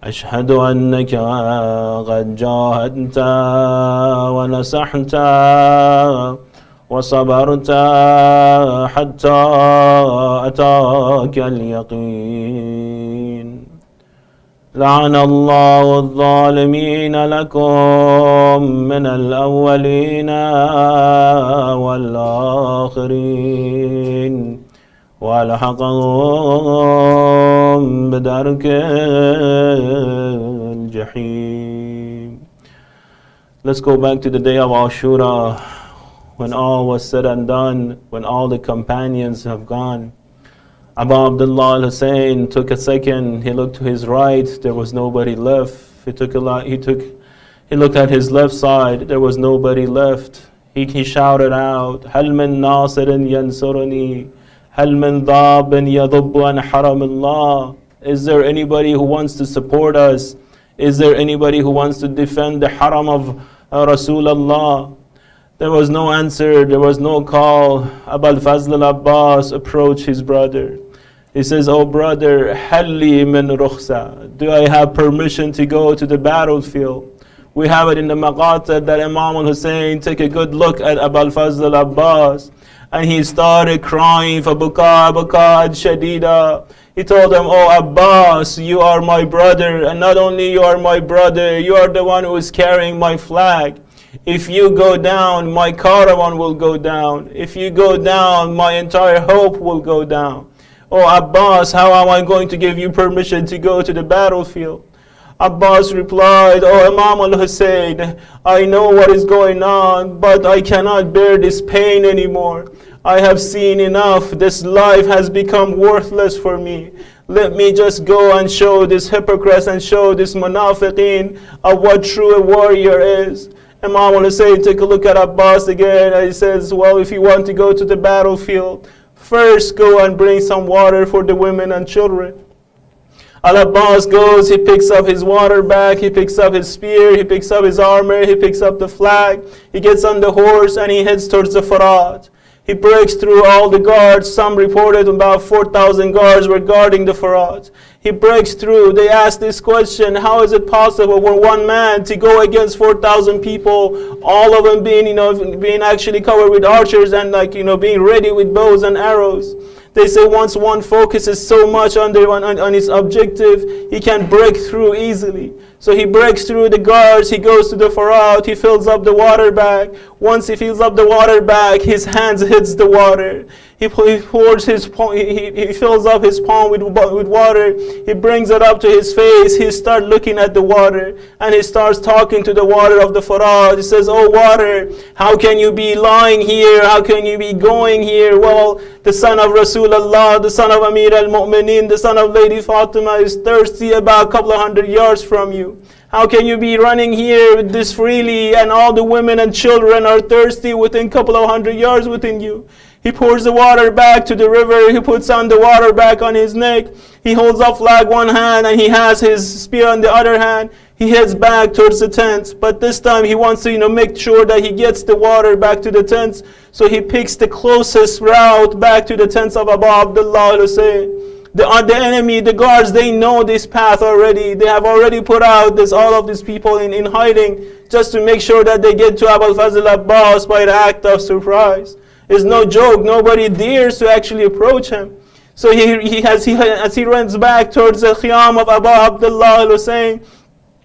أشهد أنك قد جاهدت ونصحت وصبرت حتى أتاك اليقين. لعن الله الظالمين لكم من الأولين والآخرين وألحقهم بدرك الجحيم. Let's go back to the day of Ashura, when all was said and done, when all the companions have gone. Abu Abdullah al-Hussein took a second, he looked to his right, there was nobody left. He looked at his left side, there was nobody left. He shouted out, هل من ناصر ينصرني هل من ضاب يضب عن حرم الله. Is there anybody who wants to support us? Is there anybody who wants to defend the haram of Rasulullah? There was no answer, there was no call. Abu al-Fazl al-Abbas approached his brother. He says, oh brother, halli min rukhsa. Do I have permission to go to the battlefield? We have it in the Maqata that Imam al-Hussein took a good look at Abu al-Fazl al-Abbas and he started crying for buka shadida. He told him, oh Abbas, you are my brother, and not only you are my brother, you are the one who is carrying my flag. If you go down, my caravan will go down. If you go down, my entire hope will go down. Oh Abbas, how am I going to give you permission to go to the battlefield? Abbas replied, oh Imam al-Hussein, I know what is going on, but I cannot bear this pain anymore. I have seen enough. This life has become worthless for me. Let me just go and show this hypocrites and show this munafiqeen of what true a warrior is. Imam al-Hussein took a look at Abbas again and he says, well, if you want to go to the battlefield, first go and bring some water for the women and children. Al-Abbas goes, he picks up his water bag, he picks up his spear, he picks up his armor, he picks up the flag, he gets on the horse and he heads towards the Farad. He breaks through all the guards. Some reported about 4,000 guards were guarding the Farad. He breaks through. They ask this question, how is it possible for one man to go against 4,000 people, all of them being, being actually covered with archers and being ready with bows and arrows? They say once one focuses so much on his objective, he can break through easily. So he breaks through the guards, he goes to the Farad, he fills up the water bag. Once he fills up the water bag, his hands hits the water. He fills up his palm with water. He brings it up to his face. He starts looking at the water and he starts talking to the water of the Farad. He says, oh water, how can you be lying here? How can you be going here? Well, the son of Rasulullah, the son of Amir al-Mu'mineen, the son of Lady Fatima is thirsty about a couple of 100 yards from you. How can you be running here this freely and all the women and children are thirsty within a couple of 100 yards within you? He pours the water back to the river. He puts on the water back on his neck. He holds up flag one hand and he has his spear on the other hand. He heads back towards the tents. But this time he wants to make sure that he gets the water back to the tents. So he picks the closest route back to the tents of Abu Abdullah al-Hussein. The enemy, the guards, they know this path already. They have already put out all of these people in hiding just to make sure that they get to Abu al-Fazl Abbas by the act of surprise. It's no joke. Nobody dares to actually approach him. So as he runs back towards the khiyam of Abu Abdullah al-Hussein,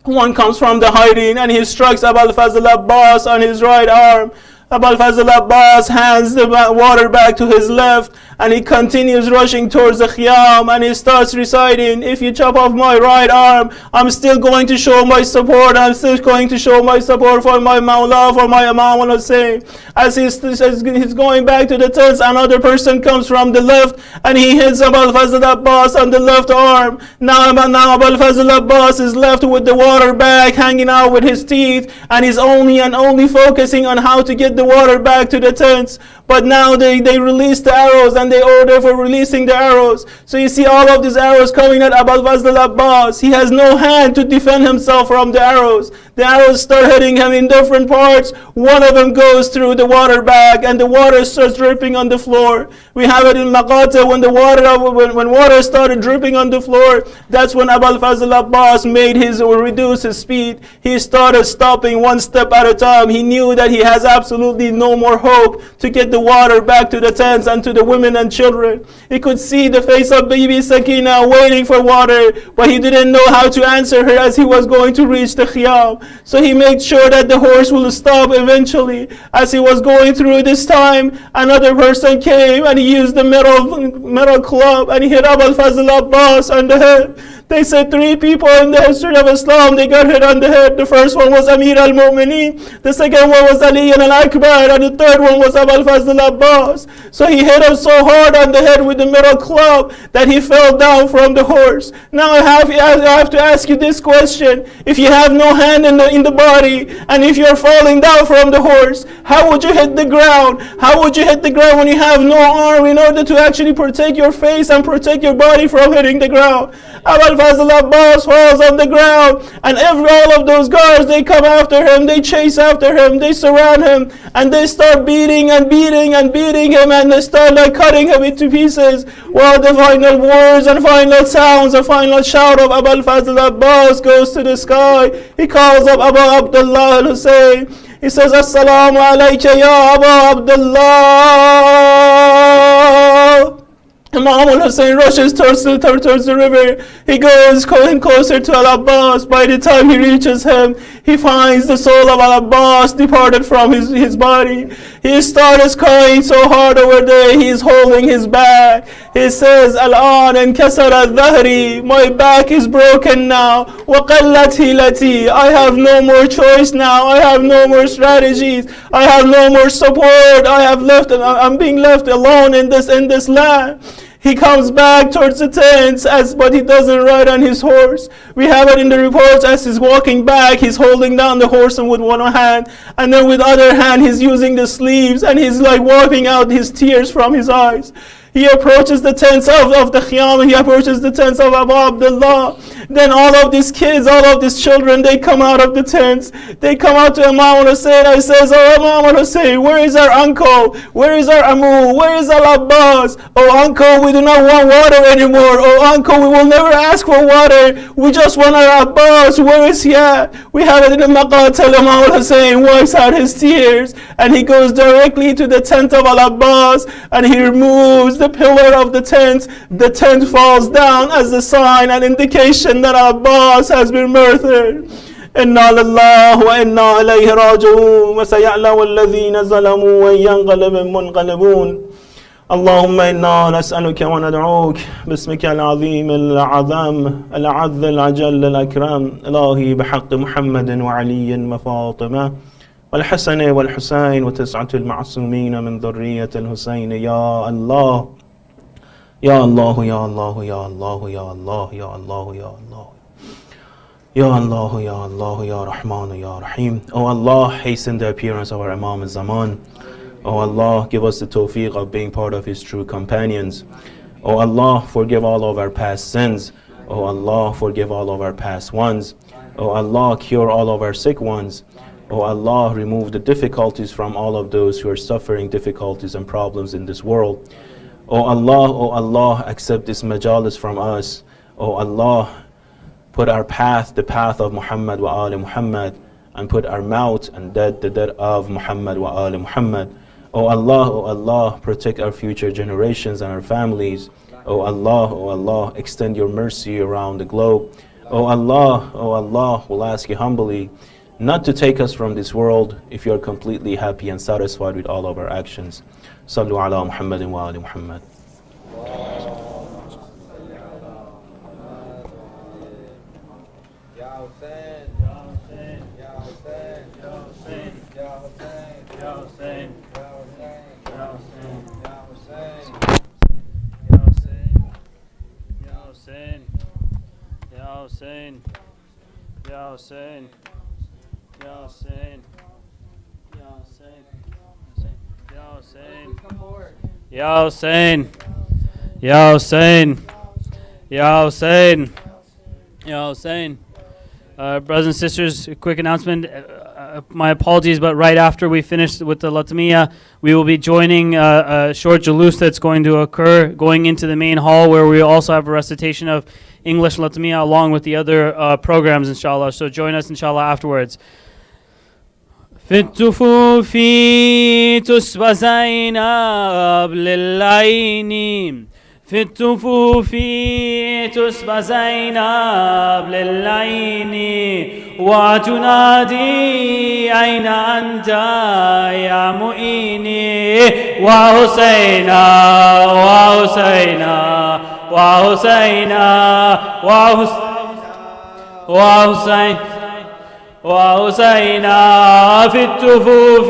one comes from the hiding and he strikes Abu al-Fazl Abbas on his right arm. Abu al-Fazl Abbas hands the water back to his left, and he continues rushing towards the Khiyam, and he starts reciting, if you chop off my right arm, I'm still going to show my support, I'm still going to show my support for my Mawla, for my Imam al-Hussein. As he's going back to the tents, another person comes from the left, and he hits Abu al-Fazl Abbas on the left arm. Now Abu al-Fazl Abbas is left with the water bag hanging out with his teeth, and he's only focusing on how to get the water back to the tents. But now they release the arrows, and they order for releasing the arrows. So you see all of these arrows coming at Abu al-Fazl Abbas. He has no hand to defend himself from the arrows. The arrows start hitting him in different parts. One of them goes through the water bag, and the water starts dripping on the floor. We have it in Maqata, when water started dripping on the floor, that's when Abu al-Fazl Abbas reduced his speed. He started stopping one step at a time. He knew that he has absolutely no more hope to get the water back to the tents and to the women and children. He could see the face of Bibi Sakina waiting for water, but he didn't know how to answer her as he was going to reach the Khiyam. So he made sure that the horse will stop eventually. As he was going through this time, another person came, and he used the metal club, and he hit Abu al-Fazl Abbas on the head. They said 3 people in the history of Islam, they got hit on the head. The first one was Amir al-Mu'mineen, the second one was Ali al-Akbar, and the third one was Abu al-Fazl Abbas. So he hit him so hard on the head with the metal club that he fell down from the horse. Now I have to ask you this question. If you have no hand in the body, and if you're falling down from the horse, how would you hit the ground? How would you hit the ground when you have no arm in order to actually protect your face and protect your body from hitting the ground? Abu al-Fazl Abbas falls on the ground, and all of those guards, they come after him, they chase after him, they surround him, and they start beating him, and they start cutting him into pieces, while the final words and final sounds, the final shout of Abu al-Fazl Abbas goes to the sky. He calls up Abu Abdullah al-Hussein. He says, Assalamu alayka ya Abu Abdullah. Imam al-Hussein rushes towards the river. He goes going closer to Al-Abbas. By the time he reaches him, he finds the soul of Al-Abbas departed from his body. He starts crying so hard over there. He's holding his back. He says, Al-an inkasara al-dhahri. My back is broken now. وَقَلَّتْ hilati. I have no more choice now. I have no more strategies. I have no more support. I'm being left alone in this land. He comes back towards the tents, but he doesn't ride on his horse. We have it in the reports, as he's walking back, he's holding down the horse with one hand, and then with the other hand he's using the sleeves, and he's wiping out his tears from his eyes. He approaches the tents of the Khiyam, he approaches the tents of Abu Abdullah. Then all of these kids, all of these children, they come out of the tents. They come out to Imam al-Hussein and says, oh Imam al-Hussein, where is our uncle? Where is our Amu? Where is Al-Abbas? Oh uncle, we do not want water anymore. Oh uncle, we will never ask for water. We just want our Abbas. Where is he at? We have it in the Maqatal. Imam al-Hussein wipes out his tears, and he goes directly to the tent of Al-Abbas, and he removes the pillar of the tent. The tent falls down as a sign and indication that Abbas has been murdered. إنا لله وإنا إليه راجعون وسيعلم الذين ظلموا وإن ينقلب منقلبون. اللهم إنا نسألك وندعوك باسمك العظيم العظم العذ العجل الأكرم إلهي بحق محمد وعلي وفاطمة والحسن والحسين وتسعة المعصومين من ذرية الحسين. يا الله يا الله يا الله يا الله يا الله يا الله يا الله Ya Allah, Ya Allah, Ya Rahman, Ya Rahim. Oh Allah, hasten the appearance of our Imam al-Zaman. Oh Allah, give us the tawfiq of being part of his true companions. Oh Allah, forgive all of our past sins. Oh Allah, forgive all of our past ones. Oh Allah, cure all of our sick ones. Oh Allah, remove the difficulties from all of those who are suffering difficulties and problems in this world. Oh Allah, accept this majalis from us. Oh Allah, put our path, the path of Muhammad wa Ali Muhammad, and put our mouth and the dead of Muhammad wa Ali Muhammad. Oh Allah, protect our future generations and our families. Oh Allah, extend your mercy around the globe. Oh Allah, we'll ask you humbly not to take us from this world if you're completely happy and satisfied with all of our actions. Sallu ala Muhammadin wa ali Muhammad. Ya Hussein, Ya Hussein, Ya Hussein, Ya Hussein, Ya Hussein, Ya Hussein, Ya Hussein, Ya Hussein. Brothers and sisters, a quick announcement. My apologies, but right after we finish with the Latmiya, we will be joining a short jalus that's going to occur going into the main hall, where we also have a recitation of English Latmiya along with the other programs, inshallah. So join us, inshallah, afterwards. في التفوف تسبى زينب للعين في التفوف تسبى زينب للعين وتنادي أين أنت يا معيني وحسينا وحسينا وحسينا وحسين وحسينا في التفوف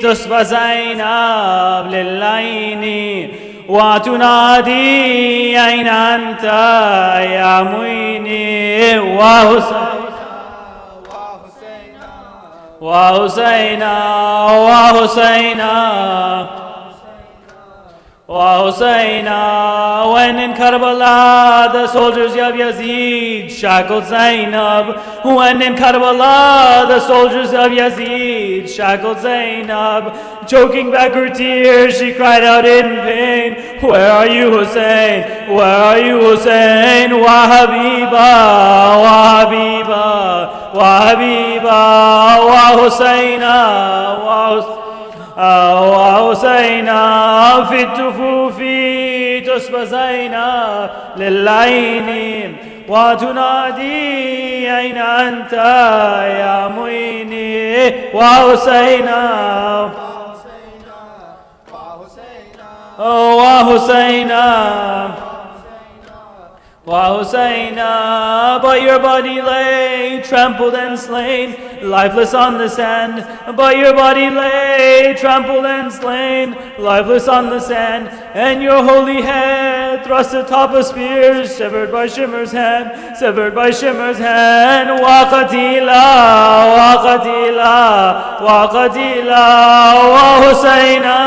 تسبى زينب للعين وتنادي أين أنت يا معيني وحسينا when in Karbala the soldiers of Yazid shackled Zainab. When in Karbala the soldiers of Yazid shackled Zainab. Choking back her tears, she cried out in pain, where are you, Hussein? Where are you, Hussein? Wa Habiba, Wa Habiba, Wa Habiba, Wa Husayna, وحسينا في التفوف تسبى زينب للعين وتنادي أين أنت يا معيني وحسينا وحسينا, but your body lay trampled and slain, lifeless on the sand. But your body lay trampled and slain, lifeless on the sand. And your holy head thrust atop a spear, severed by Shimmer's hand, severed by Shimmer's hand. Waqatila, waqatila, waqatila, wa Husayna.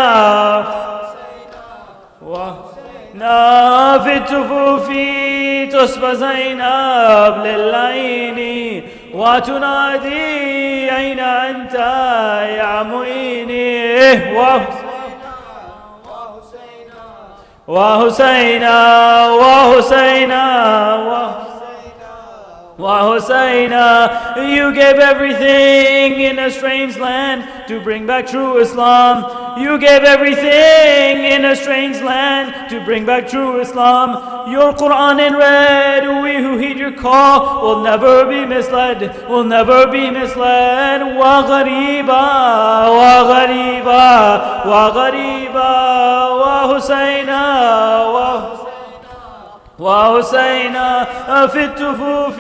في التفوف تسبى زينب للعين وتنادي أين أنت يا معيني وحسينا you gave everything in a strange land to bring back true Islam. You gave everything in a strange land to bring back true Islam. Your Quran in red, we who heed your call will never be misled, will never be misled. Wa ghariba, wa ghariba, wa ghariba, wa Husayna, وحسينا في التفوف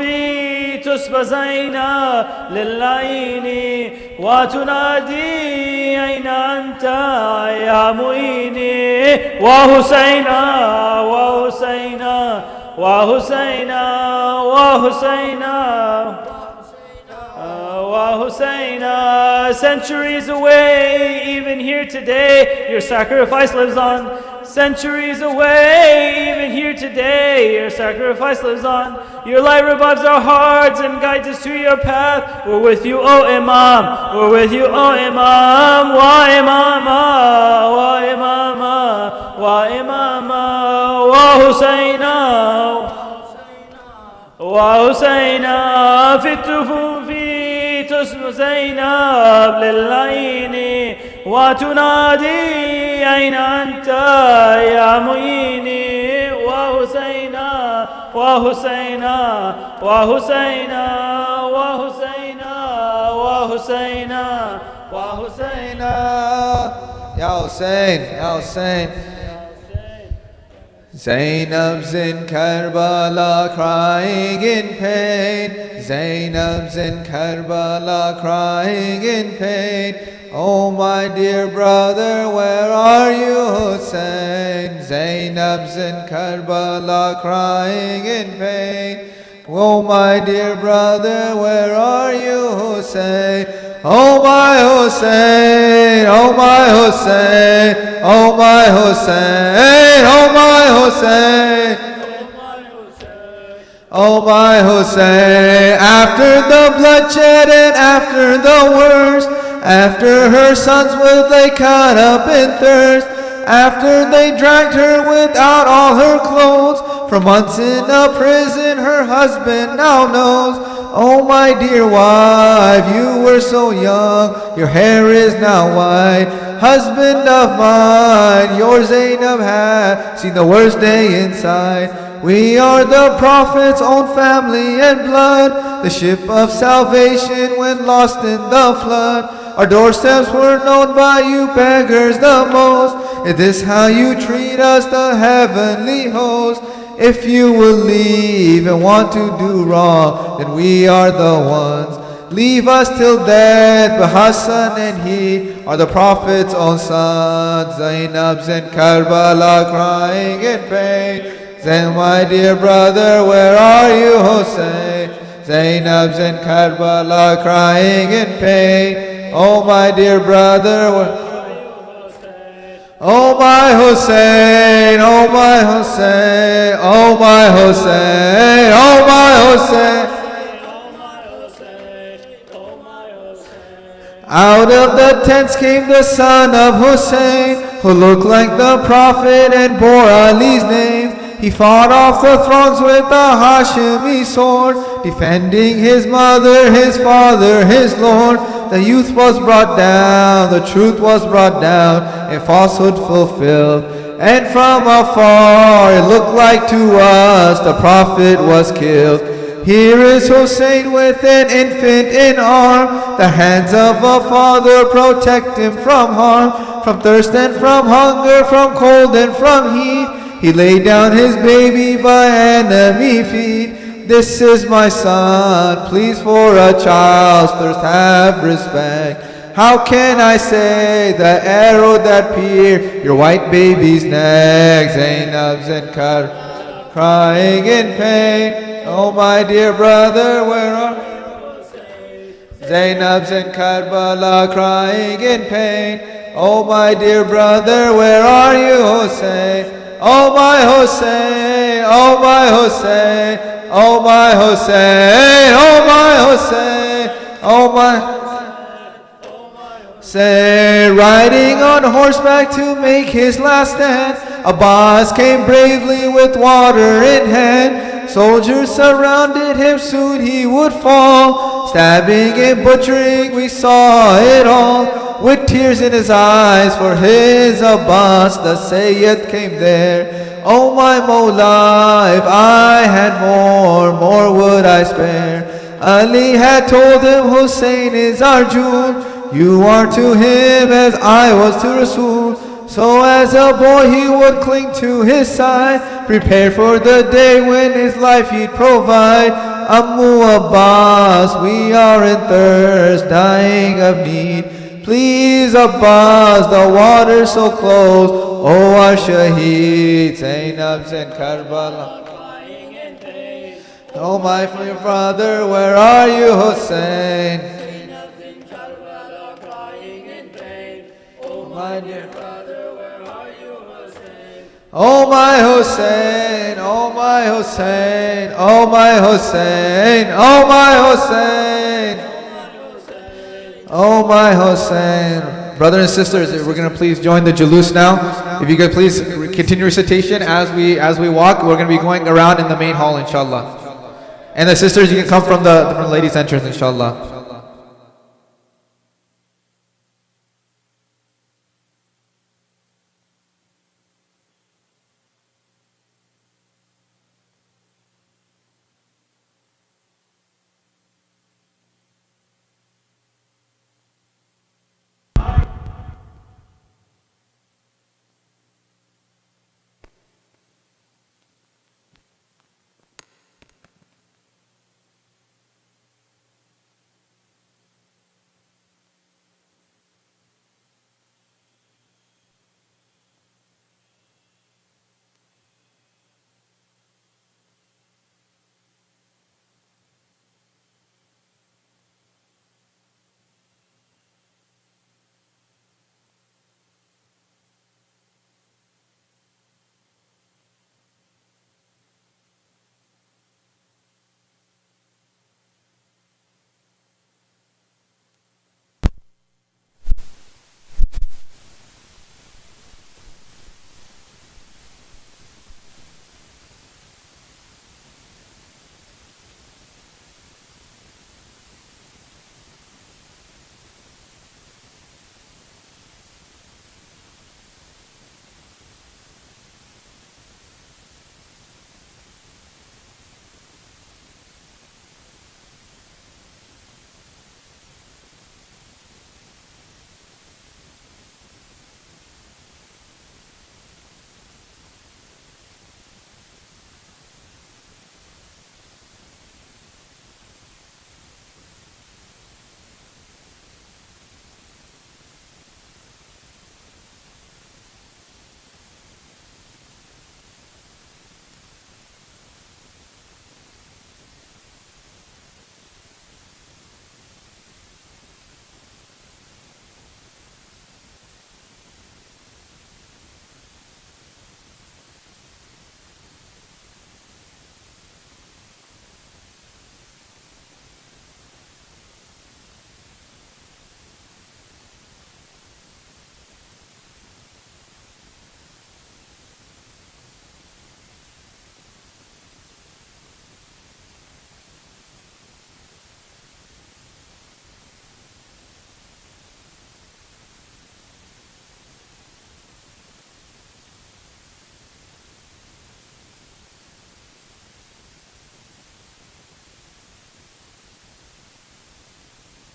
تسبى زينب للعين وتنادي أين أنت يا معيني وحسينا وحسينا وحسينا وحسينا وحسينا. Centuries away, even here today, your sacrifice lives on. Centuries away, even here today, your sacrifice lives on. Your light revives our hearts and guides us to your path. We're with you, O Imam. We're with you, O Imam. Wa Imama, wa Imama, wa Imama, wa Husayna, wa Husayna. في التفوف تسبى زينب للعين وتنادي أين أنت يا معيني وحسينا وحسينا وحسينا وحسينا Husayna, Wa Husayna, Ya Hussein, Ya Hussein. Zainab's in Karbala crying in pain. Zainab's in Karbala crying in pain. Oh my dear brother, where are you, Hussein? Zainab's in Karbala crying in pain. Oh my dear brother, where are you, Hussein? Oh my Hussein, oh my Hussein, oh my Hussein, oh my Hussein, oh my Hussein. After the bloodshed and after the worst, after her sons were they cut up in thirst, after they dragged her without all her clothes, for months in a prison her husband now knows. Oh my dear wife, you were so young, your hair is now white. Husband of mine, your Zainab had seen the worst day inside. We are the Prophet's own family and blood, the ship of salvation when lost in the flood. Our doorsteps were known by you beggars the most. Is this how you treat us, the heavenly host? If you will leave and want to do wrong, then we are the ones. Leave us till death, but Hassan and he are the Prophet's own sons. Zainab's in Karbala crying in pain. Zain, my dear brother, where are you, Hussein? Zainab's in Karbala crying in pain. Oh my dear brother, where oh my Hussein, oh my Hussein, oh my Hussein, oh my Hussein. Out of the tents came the son of Hussein, who looked like the Prophet and bore Ali's name. He fought off the throngs with a Hashemi sword, defending his mother, his father, his Lord. The youth was brought down, the truth was brought down, and falsehood fulfilled. And from afar it looked like to us the Prophet was killed. Here is Hussein with an infant in arm. The hands of a father protect him from harm, from thirst and from hunger, from cold and from heat. He laid down his baby by enemy feet. This is my son, please for a child's thirst have respect. How can I say the arrow that pierced your white baby's neck? Zainab's in crying in pain. Oh my dear brother, where are you? Zainab's in Karbala crying in pain. Oh my dear brother, where are you, Hussein? Oh my Hussein, oh my Hussein. Oh my Hussein, oh my Hussein, oh my Hussein. Riding on horseback to make his last stand, Abbas came bravely with water in hand. Soldiers surrounded him, soon he would fall. Stabbing and butchering, we saw it all. With tears in his eyes for his Abbas, the Sayyid came there. Oh my Mawla, if I had more would I spare. Ali had told him, Hussein is our jewel. You are to him as I was to Rasul. So as a boy he would cling to his side, prepare for the day when his life he'd provide. Ammu Abbas, we are in thirst, dying of need. Please Abbas, the water's so close. Oh our Shaheed, Zainab's in Karbala. Oh my father, where are you, Hussein? Zainab's in Karbala crying in pain. Oh my dear brother, where are you, Hussein? Oh my Hussein, oh my Hussein, oh my Hussein, oh my Hussein, oh my Hussein. Brothers and sisters, we're going to please join the Jalus now. If you could please continue recitation as we walk. We're going to be going around in the main hall, inshallah. And the sisters, you can come from the ladies' entrance, inshallah.